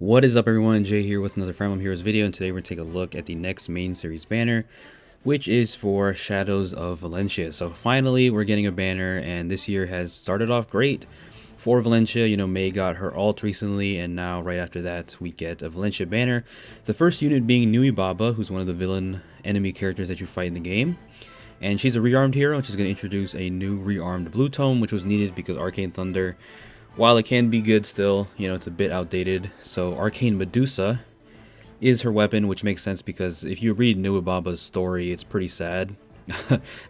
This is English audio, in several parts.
What is up, everyone? Jay here with another Fire Emblem Heroes video, and today we're going to take a look at the next main series banner, which is for Shadows of Valentia. So finally we're getting a banner, and this year has started off great for Valentia. You know, May got her ult recently, and now right after that we get a Valentia banner. The first unit being Nuibaba, who's one of the villain enemy characters that you fight in the game. And she's a rearmed hero, and she's going to introduce a new rearmed blue tone, which was needed because Arcane Thunder, while it can be good still, you know, it's a bit outdated. So Arcane Medusa is her weapon, which makes sense because if you read Nuibaba's story, it's pretty sad.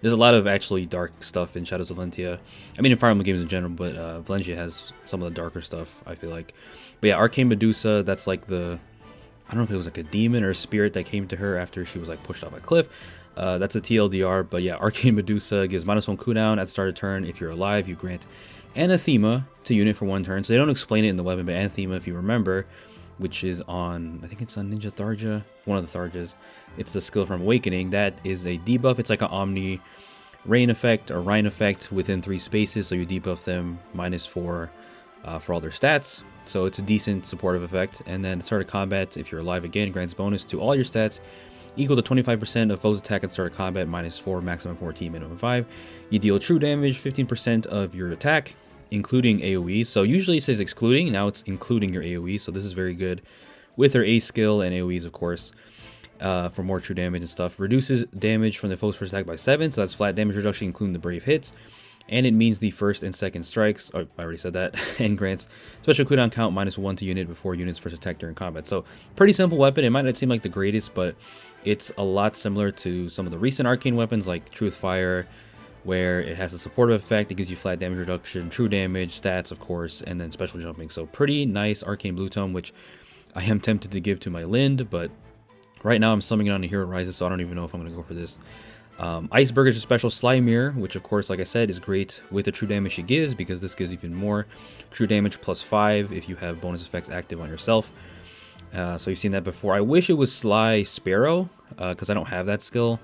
There's a lot of actually dark stuff in Shadows of Valentia. I mean, in Fire Emblem games in general, but Valentia has some of the darker stuff, I feel like. But yeah, Arcane Medusa, that's like the, I don't know if it was like a demon or a spirit that came to her after she was like pushed off a cliff. That's a TLDR, but yeah, Arcane Medusa gives -1 cooldown at the start of turn. If you're alive, you grant Anathema to unit for 1 turn. So they don't explain it in the weapon, but Anathema, if you remember, which is on, I think it's on Ninja Tharja, one of the Tharjas. It's the skill from Awakening. That is a debuff. It's like an Omni Rain effect or Rhine effect within 3 spaces. So you debuff them -4 for all their stats. So it's a decent supportive effect. And then at the start of combat, if you're alive again, grants bonus to all your stats equal to 25% of foes attack at the start of combat, -4, maximum 14, minimum 5. You deal true damage, 15% of your attack, including AoE. So usually it says excluding, now it's including your AoE, so this is very good with her A skill and AoEs, of course, for more true damage and stuff. Reduces damage from the foe's first attack by 7, so that's flat damage reduction, including the brave hits. And it means the first and second strikes, oh, I already said that, and grants special cooldown count -1 to unit before units first attack during combat. So pretty simple weapon. It might not seem like the greatest, but it's a lot similar to some of the recent arcane weapons like Truth Fire, where it has a supportive effect. It gives you flat damage reduction, true damage, stats, of course, and then special jumping. So pretty nice arcane blue tone, which I am tempted to give to my Lind, but right now I'm summoning it on a Hero Rises, so I don't even know if I'm going to go for this. Iceberg is a special Slime Mirror, which of course, like I said, is great with the true damage she gives, because this gives even more true damage +5 if you have bonus effects active on yourself. So you've seen that before. I wish it was Sly Sparrow, because I don't have that skill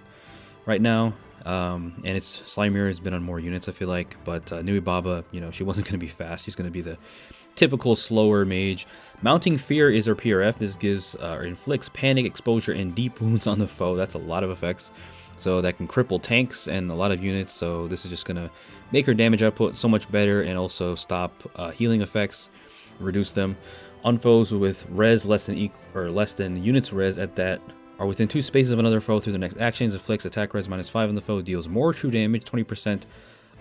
right now. And its Slime Mirror has been on more units, I feel like. But Nuibaba, you know, she wasn't going to be fast. She's going to be the typical slower mage. Mounting Fear is her PRF. This gives or inflicts panic, exposure, and deep wounds on the foe. That's a lot of effects. So that can cripple tanks and a lot of units. So this is just going to make her damage output so much better, and also stop healing effects, reduce them. On foes with res less than units res at that are within 2 spaces of another foe through the next actions, inflicts attack res -5 on the foe, deals more true damage, 20%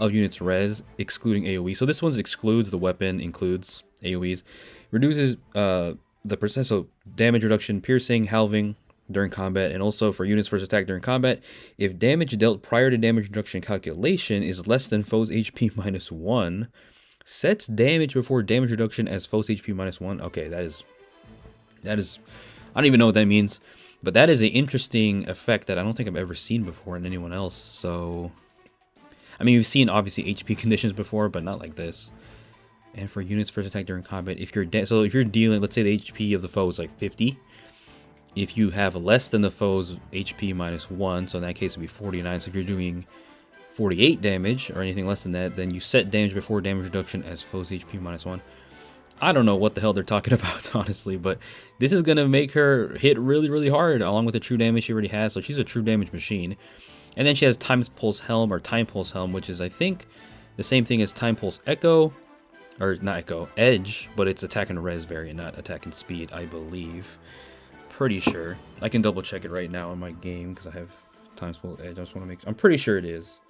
of units res, excluding AoE. So this one's excludes, the weapon includes AoEs. Reduces the percent, so damage reduction, piercing, halving during combat, and also for units first attack during combat. If damage dealt prior to damage reduction calculation is less than foe's HP -1, sets damage before damage reduction as foe's HP -1. Okay, that is, I don't even know what that means, but that is an interesting effect that I don't think I've ever seen before in anyone else. So, I mean, we've seen obviously HP conditions before, but not like this. And for units first attack during combat, if you're if you're dealing, let's say the HP of the foe is like 50. If you have less than the foe's HP -1, so in that case it would be 49. So if you're doing 48 damage or anything less than that, then you set damage before damage reduction as foe's HP -1. I don't know what the hell they're talking about, honestly, but this is going to make her hit really, really hard, along with the true damage she already has. So she's a true damage machine. And then she has Time Pulse Helm, which is, I think, the same thing as Time Pulse Echo, or not Echo, Edge, but it's attack and res variant, not attack and speed, I believe. Pretty sure. I can double check it right now in my game because I have Time Pulse Edge. I just want to make sure. I'm pretty sure it is.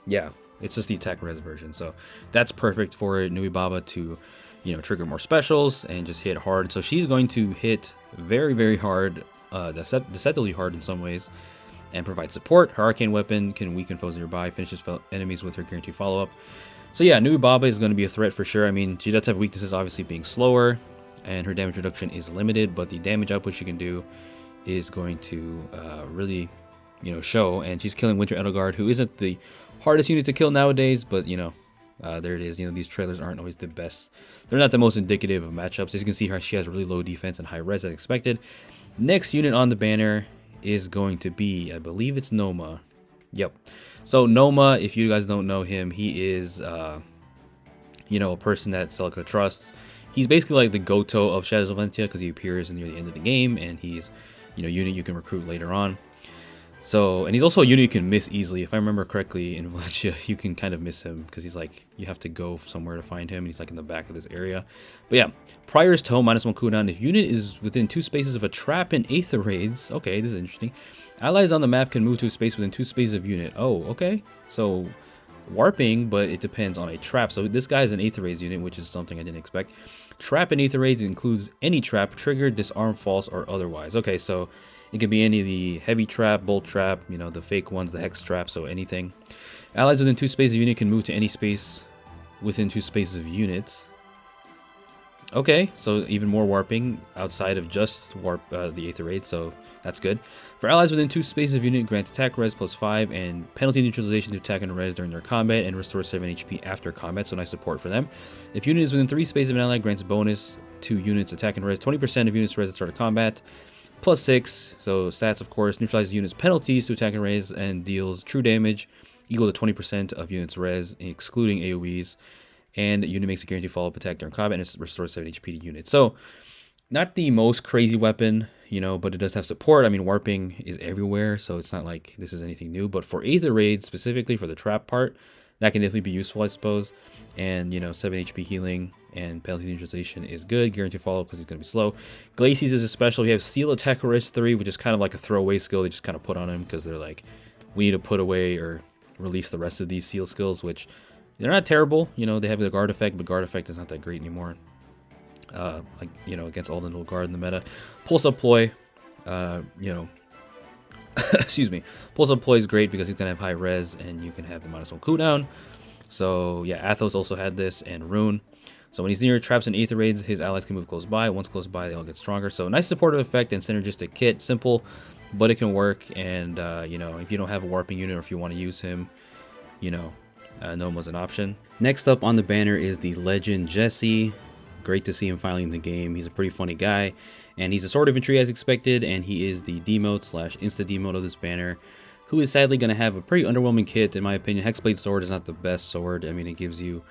Yeah, it's just the attack res version, so that's perfect for Nuibaba to, you know, trigger more specials and just hit hard. So she's going to hit very, very hard, deceptively hard in some ways, and provide support. Her arcane weapon can weaken foes nearby, finishes enemies with her guaranteed follow-up. So yeah, Nuibaba is going to be a threat for sure. I mean, she does have weaknesses, obviously being slower, and her damage reduction is limited, but the damage output she can do is going to really, you know, show. And she's killing Winter Edelgard, who isn't the hardest unit to kill nowadays, but you know, there it is. You know, these trailers aren't always the best. They're not the most indicative of matchups. As you can see, she has really low defense and high res as expected. Next unit on the banner is going to be, I believe it's Nomah. Yep. So Nomah, if you guys don't know him, he is you know, a person that Celica trusts. He's basically like the Goto of Shadows of Valentia because he appears near the end of the game, and he's, you know, unit you can recruit later on. So, and he's also a unit you can miss easily. If I remember correctly, in Valencia, you can kind of miss him because he's like, you have to go somewhere to find him. And he's like in the back of this area. But yeah, Prior's Tome, -1 cooldown. If unit is within 2 spaces of a trap and Aether Raids, okay, this is interesting. Allies on the map can move to a space within 2 spaces of unit. Oh, okay. So, warping, but it depends on a trap. So this guy is an Aether Raids unit, which is something I didn't expect. Trap and Aether Raids includes any trap, triggered, disarm, false, or otherwise. Okay, so it could be any of the heavy trap, bolt trap, you know, the fake ones, the hex trap, so anything. Allies within 2 spaces of unit can move to any space within 2 spaces of units. Okay, so even more warping outside of just warp the Aether Raid, so that's good. For allies within 2 spaces of unit, grant attack res +5 and penalty neutralization to attack and res during their combat, and restore 7 HP after combat, so nice support for them. If unit is within 3 spaces of an ally, grants a bonus to units attack and res, 20% of units res at start of combat, +6, so stats of course, neutralizes units penalties to attack and res, and deals true damage equal to 20% of units res, excluding AoEs. And unit makes a guaranteed follow-up attack during combat, and it restores 7 HP to unit. So, not the most crazy weapon, you know, but it does have support. I mean, warping is everywhere, so it's not like this is anything new. But for Aether Raids, specifically for the trap part, that can definitely be useful, I suppose. And, you know, 7 HP healing and penalty neutralization is good. Guaranteed follow-up because he's going to be slow. Glacies is a special. We have Seal Attack Risk 3, which is kind of like a throwaway skill they just kind of put on him because they're like, we need to put away or release the rest of these seal skills, which they're not terrible. You know, they have the guard effect, but guard effect is not that great anymore. Like, you know, against all the little guard in the meta. Pulse Up Ploy, you know, excuse me. Pulse Up Ploy is great because he's going to have high res and you can have the -1 cooldown. So, yeah, Athos also had this, and Rune. So when he's near traps and Aether Raids, his allies can move close by. Once close by, they all get stronger. So nice supportive effect and synergistic kit. Simple, but it can work. And, you know, if you don't have a warping unit or if you want to use him, you know, Nomah's an option. Next up on the banner is the Legend Jesse. Great to see him finally in the game. He's a pretty funny guy, and he's a sword infantry as expected, and he is the demote / insta demote of this banner, who is sadly going to have a pretty underwhelming kit in my opinion. Hexblade sword is not the best sword. I mean, it gives you,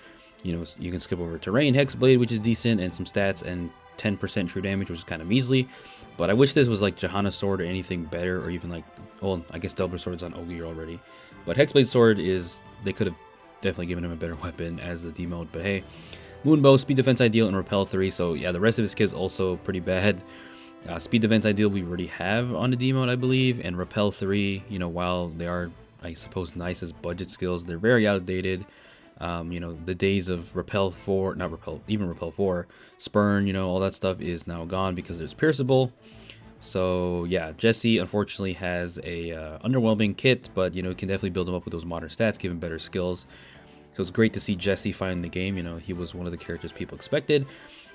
you know, you can skip over terrain Hexblade, which is decent, and some stats, and 10% true damage, which is kind of measly. But I wish this was like Johanna's sword or anything better, or even like, well, I guess Delver sword's on Ogier already. But Hexblade sword is, they could have definitely given him a better weapon as the demote, but hey. Moonbow, speed defense ideal, and repel 3. So yeah, the rest of his kit is also pretty bad. Speed defense ideal we already have on the demote, I believe, and repel 3. You know, while they are, I suppose, nice as budget skills, they're very outdated. You know, the days of repel 4, not repel, even repel 4, spurn, you know, all that stuff is now gone because it's pierceable. So yeah, Jesse unfortunately has a underwhelming kit, but you know, you can definitely build him up with those modern stats, give him better skills. So it's great to see Jesse find the game. You know, he was one of the characters people expected.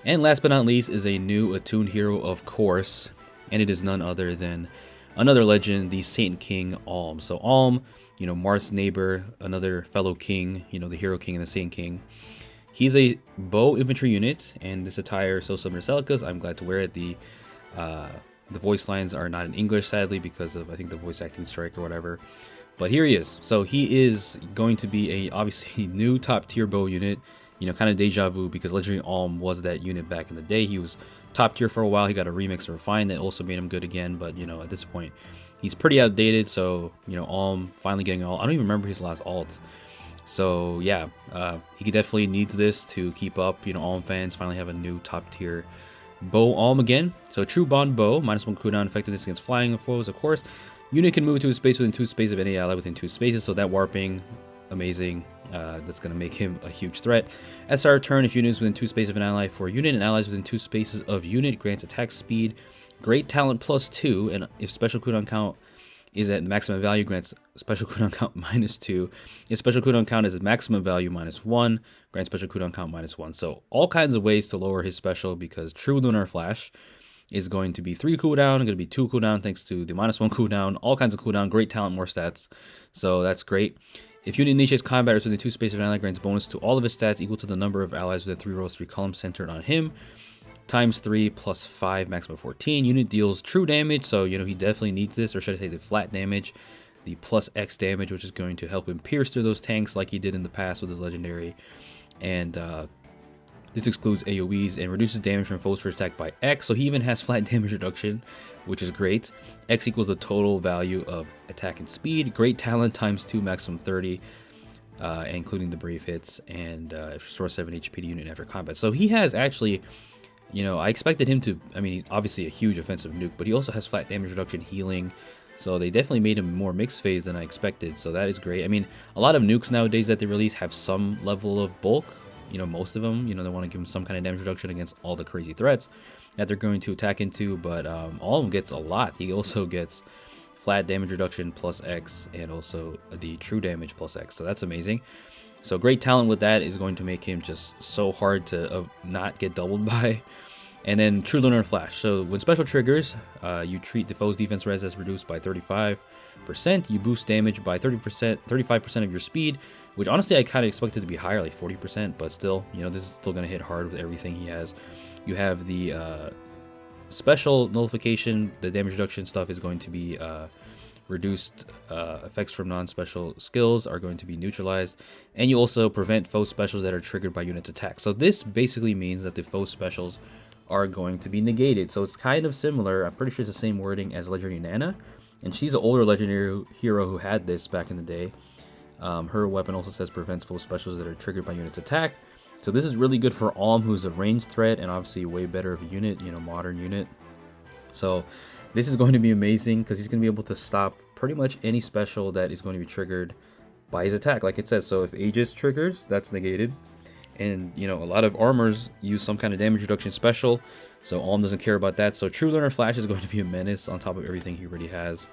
And last but not least is a new attuned hero, of course, and it is none other than another legend, the Saint King Alm. So Alm, you know, Marth's neighbor, another fellow king, you know, the hero king and the Saint King. He's a bow infantry unit, and this attire is so similar to Celica's. I'm glad to wear it. The voice lines are not in English, sadly, because of, I think, the voice acting strike or whatever. But here he is. So he is going to be a, obviously, new top tier bow unit. You know, kind of deja vu, because Legendary Alm was that unit back in the day. He was top tier for a while. He got a remix and refine that also made him good again. But, you know, at this point, he's pretty outdated. So, you know, Alm finally getting all, I don't even remember his last alt. So, yeah, he definitely needs this to keep up. You know, Alm fans finally have a new top tier bow Alm again. So, true bond bow, -1 cooldown, effectiveness against flying foes, of course. Unit can move to a space within 2 spaces of any ally within 2 spaces, so that warping, amazing. That's going to make him a huge threat. At start of turn, if unit is within 2 spaces of an ally for a unit, and allies within 2 spaces of unit, grants attack speed, great talent +2, and if special cooldown count is at maximum value, grants special cooldown count -2. If special cooldown count is at maximum value -1, grants special cooldown count -1. So all kinds of ways to lower his special, because True Lunar Flash is going to be 3 cooldown, going to be 2 cooldown thanks to the -1 cooldown, all kinds of cooldown, great talent, more stats. So that's great. If unit initiates combat within 2 spaces of an ally, grants bonus to all of his stats equal to the number of allies within 3 rows, 3 columns centered on him, times 3 plus 5, maximum 14. Unit deals true damage, so you know he definitely needs this, or should I say the flat damage, the +X damage, which is going to help him pierce through those tanks like he did in the past with his legendary. And This excludes AoEs and reduces damage from foes first attack by X, so he even has flat damage reduction, which is great. X equals the total value of attack and speed. Great talent times 2, maximum 30, including the brave hits, and restores 7 HP to unit after combat. So he has actually, you know, I expected him to, I mean, he's obviously a huge offensive nuke, but he also has flat damage reduction, healing. So they definitely made him more mixed phase than I expected, so that is great. I mean, a lot of nukes nowadays that they release have some level of bulk. You know, most of them, you know, they want to give him some kind of damage reduction against all the crazy threats that they're going to attack into, but Alm gets a lot. He also gets flat damage reduction plus X and also the true damage plus X, so that's amazing. So great talent with that is going to make him just so hard to not get doubled by. And then True Lunar Flash. So when special triggers, you treat the foe's defense res as reduced by 35%. You boost damage by 35% of your speed, which honestly I kind of expected to be higher, like 40%, but still, you know, this is still going to hit hard with everything he has. You have the special nullification. The damage reduction stuff is going to be reduced. Effects from non-special skills are going to be neutralized, and you also prevent foe specials that are triggered by units attack. So this basically means that the foe specials are going to be negated. So it's kind of similar. I'm pretty sure it's the same wording as Legendary Nana, and she's an older legendary hero who had this back in the day. Her weapon also says prevents foe specials that are triggered by units attack. So this is really good for Alm, who's a ranged threat and obviously way better of a unit, you know, modern unit. So this is going to be amazing because he's going to be able to stop pretty much any special that is going to be triggered by his attack, like it says. So if Aegis triggers, that's negated. And, you know, a lot of armors use some kind of damage reduction special, so Alm doesn't care about that. So True Lunar Flash is going to be a menace on top of everything he already has.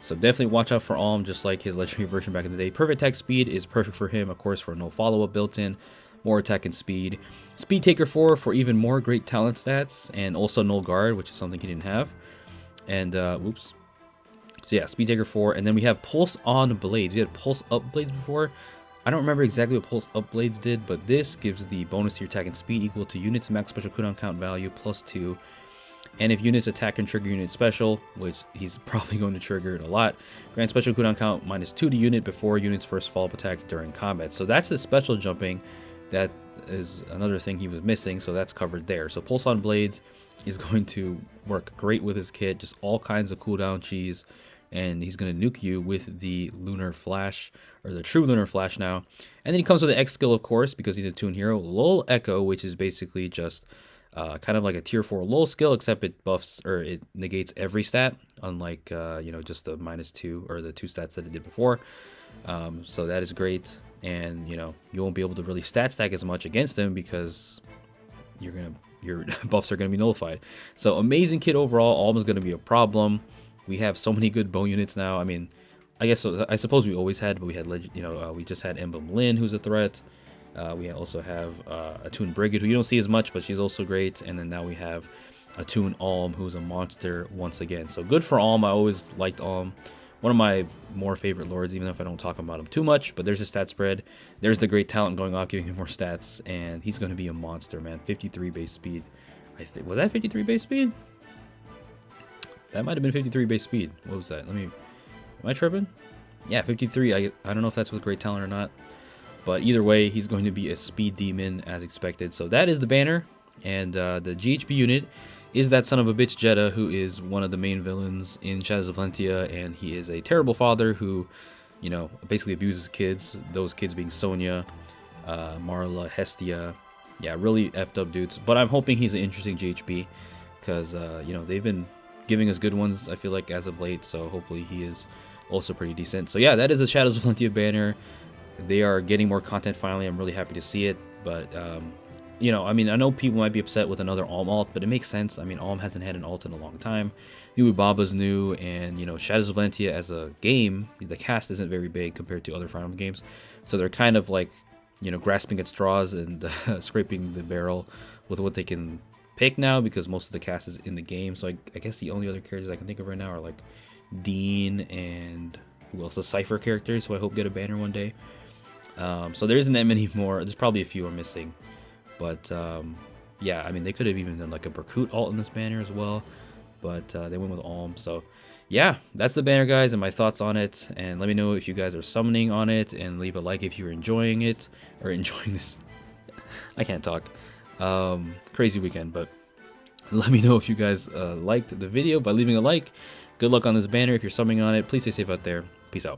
So definitely watch out for Alm, just like his legendary version back in the day. Perfect attack speed is perfect for him, of course, for no follow-up built in. More attack and speed. Speed Taker 4 for even more great talent stats, and also Null Guard, which is something he didn't have. And, whoops. So yeah, Speed Taker 4, and then we have Pulse on Blades. We had Pulse Up Blades before. I don't remember exactly what Pulse Up Blades did, but this gives the bonus to your attack and speed equal to units max special cooldown count value plus 2. And if units attack and trigger unit special, which he's probably going to trigger it a lot, grant special cooldown count minus 2 to unit before unit's first follow-up attack during combat. So that's the special jumping. That is another thing he was missing, so that's covered there. So Pulse on Blades is going to work great with his kit, just all kinds of cooldown cheese. And he's going to nuke you with the Lunar Flash, or the True Lunar Flash now. And then he comes with the X skill, of course, because he's a Attuned hero. Lull Echo, which is basically just kind of like a tier 4 lull skill, except it buffs, or it negates every stat, unlike, you know, just the -2, or the 2 stats that it did before. So that is great. And, you know, you won't be able to really stat stack as much against him because your buffs are going to be nullified. So amazing kit overall. Alm is going to be a problem. We have so many good bow units now. I mean, I suppose we always had, but we had, you know, we just had Emblem Lyn, who's a threat. We also have Attuned Brigade, who you don't see as much, but she's also great. And then now we have Attuned Alm, who's a monster once again. So good for Alm. I always liked Alm. One of my more favorite lords, even if I don't talk about him too much. But there's a stat spread. There's the great talent going off, giving him more stats. And he's going to be a monster, man. 53 base speed. Was that 53 base speed? That might have been 53 base speed. What was that? Am I tripping? Yeah, 53. I don't know if that's with great talent or not. But either way, he's going to be a speed demon as expected. So that is the banner. And the GHB unit is that son of a bitch Jeddah, who is one of the main villains in Shadows of Valentia. And he is a terrible father who, you know, basically abuses kids. Those kids being Sonya, Marla, Hestia. Yeah, really effed up dudes. But I'm hoping he's an interesting GHB. Because, you know, they've been giving us good ones, I feel like, as of late. So hopefully he is also pretty decent. So yeah, that is the Shadows of Valentia banner. They are getting more content finally. I'm really happy to see it. But, you know, I mean, I know people might be upset with another Alm alt, but it makes sense. I mean, Alm hasn't had an alt in a long time. Nuibaba's new, and, you know, Shadows of Valentia as a game, the cast isn't very big compared to other Fire Emblem games. So they're kind of like, you know, grasping at straws and scraping the barrel with what they can pick now, because most of the cast is in the game. So I guess the only other characters I can think of right now are like Dean and who else? The Cypher characters, who I hope get a banner one day. So there isn't that many more. There's probably a few are missing, but yeah, I mean, they could have even done like a Berkut alt in this banner as well, but they went with Alm. So yeah, that's the banner, guys, and my thoughts on it. And let me know if you guys are summoning on it, and leave a like if you're enjoying it, or enjoying this. I can't talk. Crazy weekend, but let me know if you guys liked the video by leaving a like. Good luck on this banner. If you're subbing on it, please stay safe out there. Peace out.